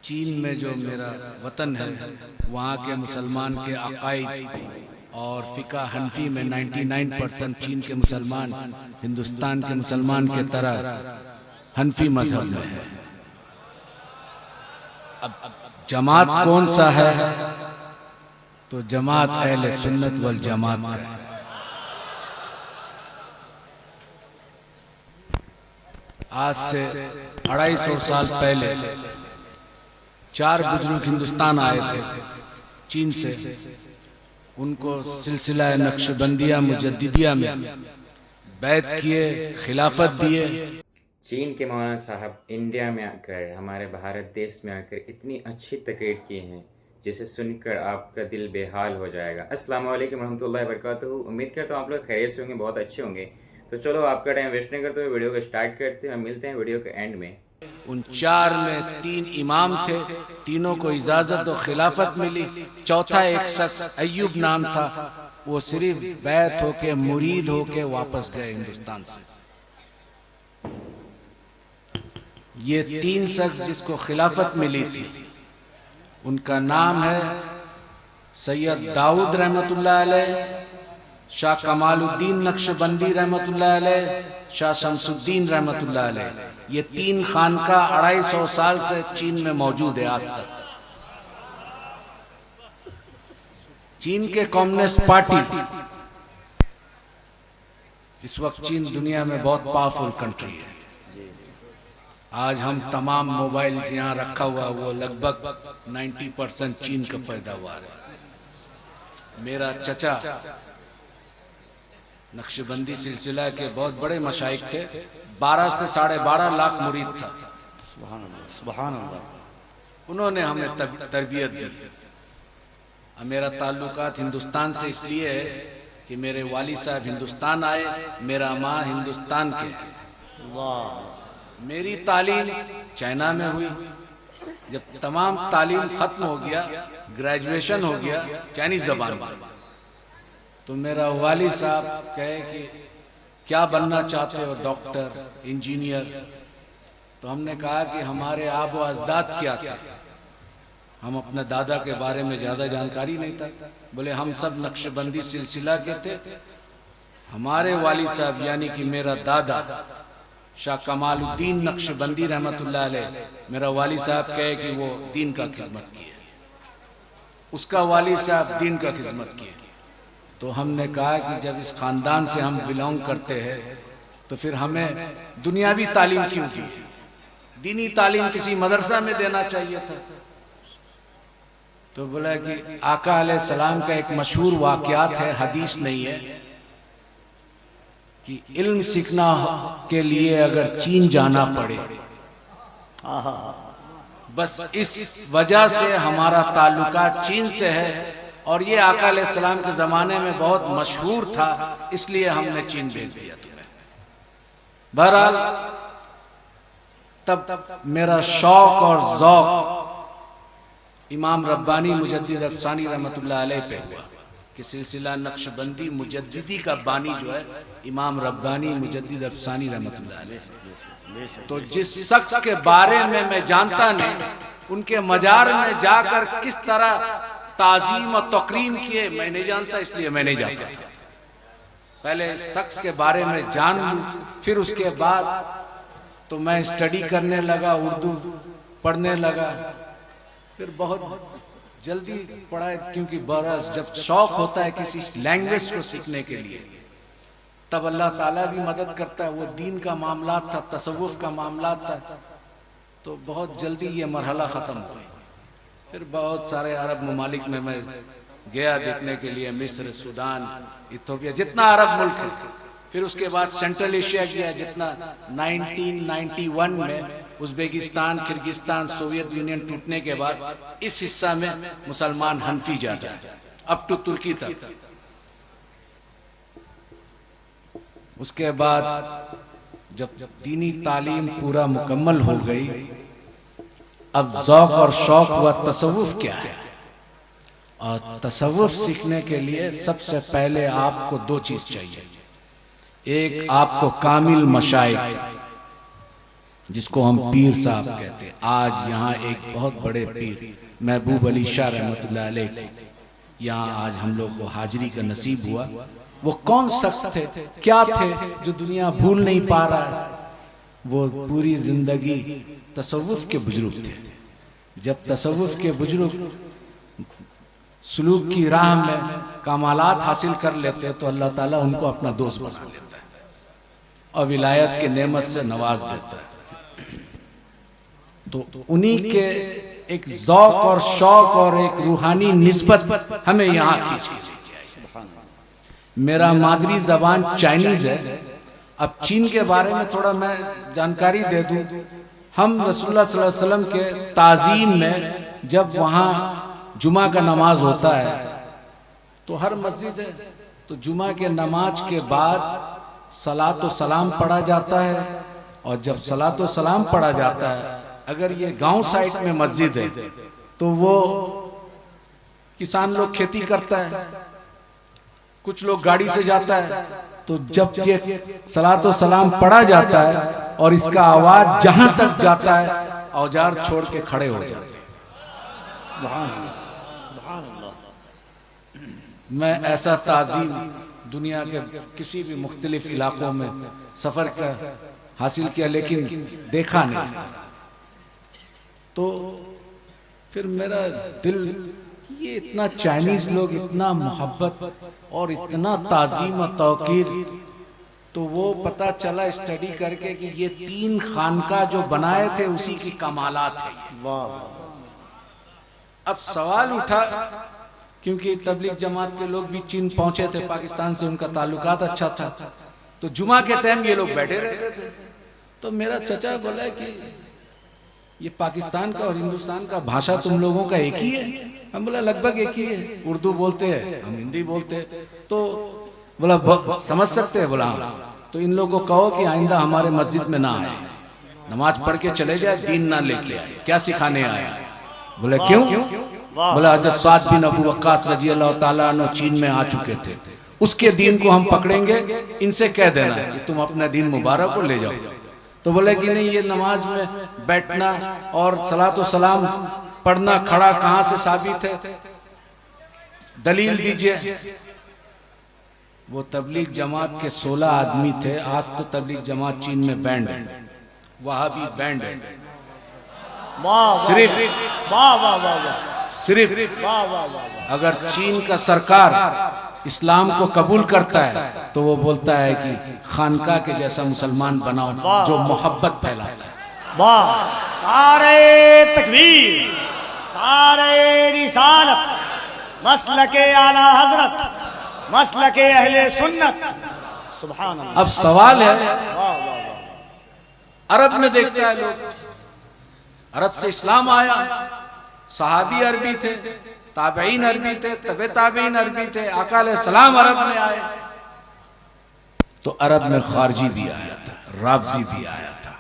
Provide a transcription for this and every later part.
चीन में जो मेरा वतन है वहाँ के मुसलमान के अकायद और फ़िक़ा हनफी में 99% चीन के मुसलमान हिंदुस्तान के मुसलमान के तरह हनफी मजहब में है। अब जमात कौन सा है, तो जमात अहले सुन्नत वल जमात है। आज से 250 साल पहले 4 बुजुर्ग हिंदुस्तान आए थे चीन से। उनको सिलसिला नक्शबंदिया मुजद्दिदिया में बैत किए, खिलाफत दिए। चीन के मौलाना साहब इंडिया में आकर, हमारे भारत देश में आकर इतनी अच्छी तकरीर की हैं जिसे सुनकर आपका दिल बेहाल हो जाएगा। अस्सलाम वालेकुम रहमतुल्लाहि व बरकातुहू। उम्मीद करता हूँ आप लोग खैरियत से होंगे, बहुत अच्छे होंगे। तो चलो आपका टाइम वेस्ट नहीं करते हुए वीडियो को स्टार्ट करते हैं। मिलते हैं वीडियो के एंड में। उन 4 में 3 इमाम थे, तीनों को इजाजत और खिलाफत मिली। चौथा एक शख्स अय्यूब नाम था, वो सिर्फ बैत होके मुरीद होके वापस गए हिंदुस्तान से। ये 3 शख्स जिसको खिलाफत मिली थी उनका नाम है सैयद दाऊद रहमतुल्लाह अलैह, शाह कमालुद्दीन नक्शबंदी रहमतुल्लाह अलैह, शाह शमसुद्दीन रहमतुल्लाह अलैह। ये 3 खानका 250 साल से चीन में मौजूद है आज तक। चीन के कम्युनिस्ट पार्टी इस वक्त चीन दुनिया में बहुत पावरफुल कंट्री है। आज हम तमाम मोबाइल्स यहाँ रखा हुआ वो लगभग 90% चीन का पैदावार है। मेरा चचा नक्शबंदी सिलसिला के बहुत बड़े मशाइख थे, 12 से 12.5 लाख मुरीद था। सुभान अल्लाह। उन्होंने हमें तरबियत दी। अब मेरा ताल्लुकात हिंदुस्तान से इसलिए है कि मेरे वाली साहब हिंदुस्तान आए, मेरा माँ हिंदुस्तान के। मेरी तालीम चाइना में हुई। जब तमाम तालीम खत्म हो गया, ग्रेजुएशन हो गया चाइनीज जबान में, तो मेरा वाली साहब कहे कि क्या बनना चाहते हो, डॉक्टर, इंजीनियर। तो हमने कहा कि हमारे आबो अजदाद क्या थे, हम अपने दादा के बारे में ज़्यादा जानकारी नहीं था। बोले हम सब नक्शबंदी सिलसिला के थे। हमारे वाली साहब यानी कि मेरा दादा शाह कमालुद्दीन नक्शबंदी रहमतुल्लाह अलैह, मेरा वाली साहब कहे कि वो दीन का खिदमत किए, उसका वाली साहब दीन का खिदमत किए। तो हमने कहा कि जब इस खानदान से हम बिलोंग करते हैं तो फिर हमें दुनियावी तालीम क्यों दी, दीनी तालीम किसी मदरसा में देना चाहिए था। तो बोला कि आका अलैहिस्सलाम का एक मशहूर वाक़यात है, हदीस नहीं है, कि इल्म सीखना के लिए अगर चीन जाना पड़े, बस इस वजह से हमारा ताल्लुका चीन से है और ये आका अलैहिस्सलाम के ज़माने में बहुत मशहूर था, इसलिए हमने चीन भेज दिया तुम्हें। बहरहाल तब मेरा शौक और ज़ौक़ इमाम रब्बानी मुजद्दिद अफ़सानी रहमतुल्लाह अलैह पे हुआ कि सिलसिला नक्शबंदी मुजद्दिदी का बानी जो है इमाम रब्बानी मुजद्दिद अफ़सानी रहमतुल्लाह अलैह। तो जिस शख्स के बारे में मैं जानता नहीं, उनके मजार में जाकर किस तरह ताज़ीम और तकरीम किए मैं नहीं जानता, इसलिए मैं नहीं जाता था। पहले इस शख्स के बारे में जान लूं, फिर उसके बाद तो मैं स्टडी करने लगा, उर्दू पढ़ने लगा। फिर बहुत जल्दी पढ़ा, क्योंकि बरस जब शौक होता है किसी लैंग्वेज को सीखने के लिए तब अल्लाह ताला भी मदद करता है। वो दीन का मामला था, तसव्वुफ का मामला था, तो बहुत जल्दी ये मरहला ख़त्म हो गई। फिर बहुत सारे अरब ममालिक में मैं गया देखने के लिए, मिस्र, सूडान, इथोपिया, जितना अरब मुल्क है। फिर उसके बाद सेंट्रल एशिया गया, जितना 1991 में उज़्बेकिस्तान, किर्गिस्तान, सोवियत यूनियन टूटने के बाद इस हिस्सा में मुसलमान हनफी ज़्यादा है, अप टू तुर्की तक। उसके बाद जब दीनी तालीम पूरा मुकम्मल हो गई, अब ज़ौक़ और शौक़ हुआ तसव्वुफ़ क्या है। और तसव्वुफ़ सीखने के लिए सबसे पहले आपको 2 चीज़ चाहिए। एक आपको कामिल मशाइख, जिसको हम पीर साहब कहते हैं। आज यहाँ एक बहुत बड़े पीर महबूब अली शाह रहमतुल्लाह अलैह को यहाँ आज हम लोग को हाजिरी का नसीब हुआ। वो कौन शख्स थे, क्या थे जो दुनिया भूल नहीं पा रहा है? वो पूरी जिंदगी तसव्वुफ के बुजुर्ग थे। जब तसव्वुफ के बुजुर्ग सुलूक की राह में कमालात हासिल कर लेते तो अल्लाह ताला उनको अपना दोस्त बना लेता है और विलायत के नेमत से नवाज देता है। तो उन्हीं के एक ज़ौक और शौक और एक रूहानी निस्बत हमें यहाँ खींच के लेके आई। मेरा मादरी जबान चाइनीज है। अब चीन के बारे में थोड़ा मैं जानकारी दे दूं। हम रसूलुल्लाह सल्लल्लाहु अलैहि वसल्लम के ताज़ीम में जब वहाँ जुमा का नमाज होता है तो हर मस्जिद है तो जुमा के नमाज के बाद सलात व सलाम पढ़ा जाता है। और जब सलात व सलाम पढ़ा जाता है, अगर ये गांव साइड में मस्जिद है तो वो किसान लोग खेती करता है, कुछ लोग गाड़ी से जाता है। तो जब ये सलात व सलाम पढ़ा जाता है और इसका आवाज जहां तक जाता है, औजार छोड़ के खड़े हो जाते हैं। सुभान अल्लाह। मैं ऐसा ताज़ीम दुनिया के किसी भी मुख्तलिफ इलाकों में सफर का हासिल किया, लेकिन देखा नहीं इस तरह। तो फिर मेरा दिल, ये इतना चाइनीज लोग इतना मोहब्बत और इतना ताज़ीम और तौकीर, तो वो पता चला स्टडी करके कि ये 3 खानका जो बनाए थे उसी की कमालात है। अब सवाल उठा, क्योंकि तबलीग जमात के लोग भी चीन पहुंचे थे, पाकिस्तान से उनका ताल्लुकात अच्छा था, तो जुमा के टाइम ये लोग बैठे रहते थे। तो मेरा चचा बोला कि ये पाकिस्तान का और हिंदुस्तान का भाषा तुम लोगों का एक ही है? हम बोला लगभग एक ही है, उर्दू बोलते हैं, हम हिंदी बोलते हैं। तो बोला समझ सकते हैं? बोला तो इन लोगों को कहो कि आइंदा हमारे मस्जिद में ना आए, नमाज पढ़ के चले जाए, दीन ना लेके आए, क्या सिखाने आया? बोले क्यों? बोला हज़रत साद बिन अबू वक्कास रजी अल्लाह ताला अन्हु चीन में आ चुके थे, उसके दीन को हम पकड़ेंगे, इनसे कह देना कि तुम अपना दीन मुबारक को ले जाओ। तो बोले कि नहीं, ये नमाज में बैठना और सलातो सलाम पढ़ना खड़ा कहां से साबित है, दलील दीजिए। वो तबलीग जमात के 16 आदमी थे। आज तो तबलीग जमात चीन में बैंड है, वहाबी बैंड है, सिर्फ अगर चीन का सरकार इस्लाम को कबूल करता है तो वो बोलता है कि खानका के जैसा मुसलमान बनाओ जो मोहब्बत फैलाता है। नारे तकबीर, नारे रिसालत, मसलके आला हजरत, मसलके अहले सुन्नत। सुभान अल्लाह। अब सवाल है, अरब में देखता है लोग, अरब से इस्लाम आया, सहाबी अरबी थे, ताबईन अरबी थे, तबे ताबईन अरबी थे, आका अलैहिस्सलाम अरब में आए। तो अरब में खारजी भी आया था, राफजी भी आया था,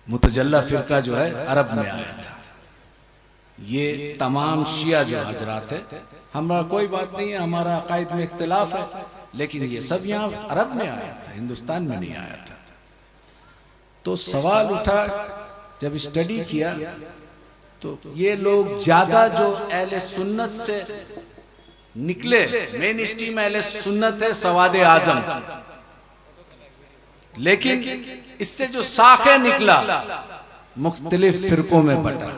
मुतजल्ला फिरका जो है अरब में आया था। ये तमाम शिया जो हजरात है, हमारा कोई बात नहीं है, हमारा अकायद में इख्तिलाफ है, लेकिन ये सब यहाँ अरब में आया था, हिंदुस्तान में नहीं आया था। तो सवाल उठा, जब स्टडी किया तो ये लोग ज्यादा जो अहले सुन्नत से निकले, मेन स्ट्रीम अहले सुन्नत है सवादे आजम, लेकिन इससे जो साखे निकला मुख्तलिफ फिरकों में बटा।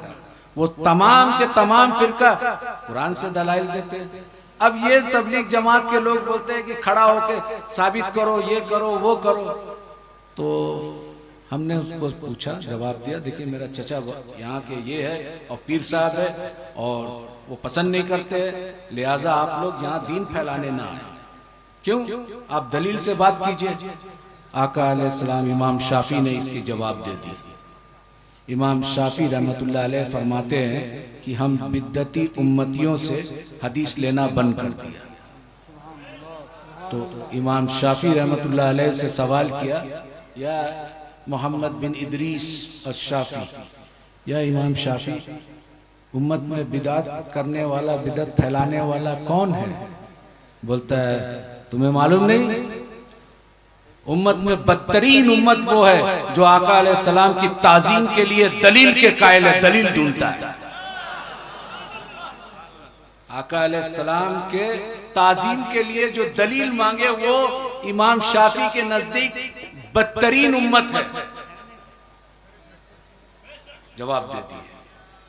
वो तमाम के तमाम फिरका कुरान से दलाइल देते हैं। अब ये तबलीग जमात के लोग बोलते हैं कि खड़ा होके साबित करो, ये करो, वो करो। तो हमने उसको पूछा, जवाब दिया, देखिए मेरा चचा यहाँ के ये है और पीर साहब है और वो पसंद नहीं करते, लिहाजा आप लोग यहाँ दीन फैलाने ना आए। क्यों? आप दलील से बात कीजिए। आका अलैहिस्सलाम इमाम शाफी ने इसकी जवाब दे दी। इमाम शाफी रहमतुल्लाह अलैह फरमाते हैं कि हम बिद्दती उम्मतियों से हदीस लेना बंद कर दिया। तो इमाम शाफी रहमतुल्लाह अलैह से सवाल किया, या मोहम्मद बिन इदरीस अश-शाफी, या इमाम शाफी, उम्मत में बिदात करने वाला, बिदत फैलाने वाला कौन है? बोलता है तुम्हें मालूम नहीं? उम्मत में बदतरीन उम्मत वो है जो आका अलैहिस्सलाम की ताजीम के लिए दलील के कायल है, दलील ढूंढता है। आका अलैहिस्सलाम के ताजीम के लिए जो दलील मांगे वो इमाम शाफी के नजदीक बदतरीन उम्मत है। जवाब दे दिए।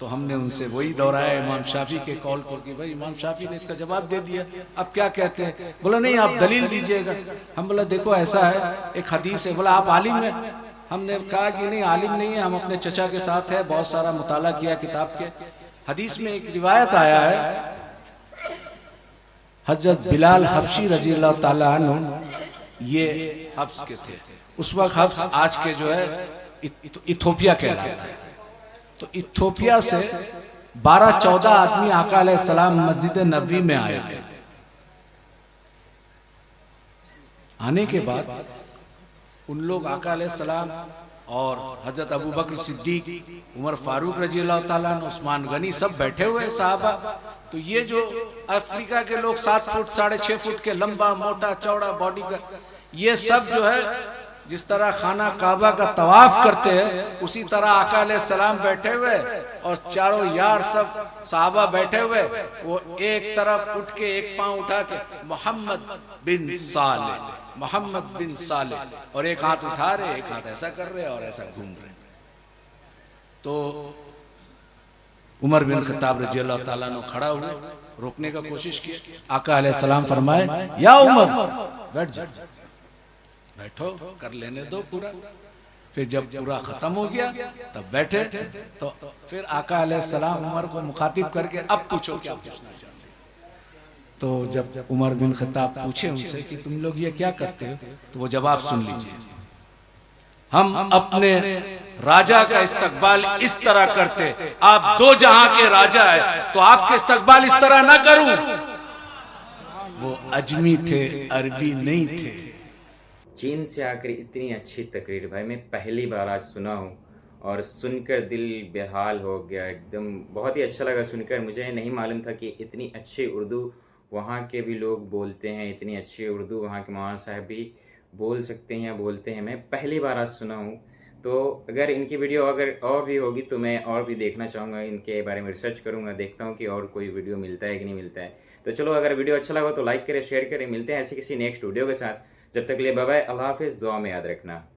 तो हमने उनसे वही दोहराया इमाम शाफी के कौल को कि भाई इमाम शाफी ने इसका जवाब दे दिया, अब क्या कहते हैं? बोला नहीं आप दलील दीजिएगा। हम बोला देखो ऐसा है, एक हदीस है। बोला आप आलिम हैं? हमने कहा कि नहीं आलिम नहीं है, हम अपने चचा के साथ है, बहुत सारा मुताला किया किताब के। हदीस में एक रिवायत आया है, हजरत बिलाल हबशी रजी अल्लाह ताला अन्हु ये हब्स के थे। उस वक्त हब्स आज के जो है इथोपिया कहलाता है। तो इथोपिया से 12-14 आदमी आका अलैहिस्सलाम मस्जिद नबवी में आए थे। आने के बाद उन लोग आका अलैहिस्सलाम और हजरत अबू बकर सिद्दीक, उमर फारूक रजी अल्लाह ताला अन्हु, उस्मान गनी सब बैठे हुए साहबा। तो ये जो अफ्रीका के लोग 7 फुट 6.5 फुट के लंबा मोटा चौड़ा बॉडी का, ये सब जो है जिस तरह खाना काबा का तवाफ करते हैं उसी तरह आका अलैहिस्सलाम बैठे हुए और चारों यार सब साहबा बैठे हुए। वो एक तरफ उठ के एक पांव उठा के मोहम्मद बिन साले, मोहम्मद बिन साले, और एक हाथ उठा रहे, एक हाथ ऐसा कर रहे और ऐसा घूम रहे। तो उमर बिन खत्ताब रजी अल्लाह ताला अन्हु खड़ा हुए, रोकने का कोशिश किया। आका अलैहिस्सलाम फरमाए या उमर बैठ जा, बैठो, कर लेने दो पूरा। फिर जब पूरा खत्म हो गया तब बैठे। तो फिर आका अलैहिस्सलाम उमर को मुखातिब करके अब पूछो क्या पूछना चाहते हो। तो जब उमर बिन खत्ताब पूछे उनसे कि तुम लोग ये क्या करते हो, तो वो जवाब सुन लीजिए, हम अपने राजा का इस्तकबाल इस तरह करते, आप 2 जहां के राजा है तो आपके इस्तकबाल इस तरह ना करूं। वो अजमी थे, अरबी नहीं थे। चीन से आकर इतनी अच्छी तकरीर भाई मैं पहली बार आज सुना हूँ और सुनकर दिल बेहाल हो गया एकदम। बहुत ही अच्छा लगा सुनकर। मुझे नहीं मालूम था कि इतनी अच्छी उर्दू वहाँ के भी लोग बोलते हैं, इतनी अच्छी उर्दू वहाँ के मौलाना साहब भी बोल सकते हैं या बोलते हैं। मैं पहली बार आज सुना हूँ। तो अगर इनकी वीडियो अगर और भी होगी तो मैं और भी देखना चाहूँगा, इनके बारे में रिसर्च करूँगा, देखता हूँ कि और कोई वीडियो मिलता है कि नहीं मिलता है। तो चलो अगर वीडियो अच्छा लगा तो लाइक करें, शेयर करें। मिलते हैं ऐसे किसी नेक्स्ट वीडियो के साथ। जब तक के लिए बाय बाय, अल्लाह हाफिज़, दुआ में याद रखना।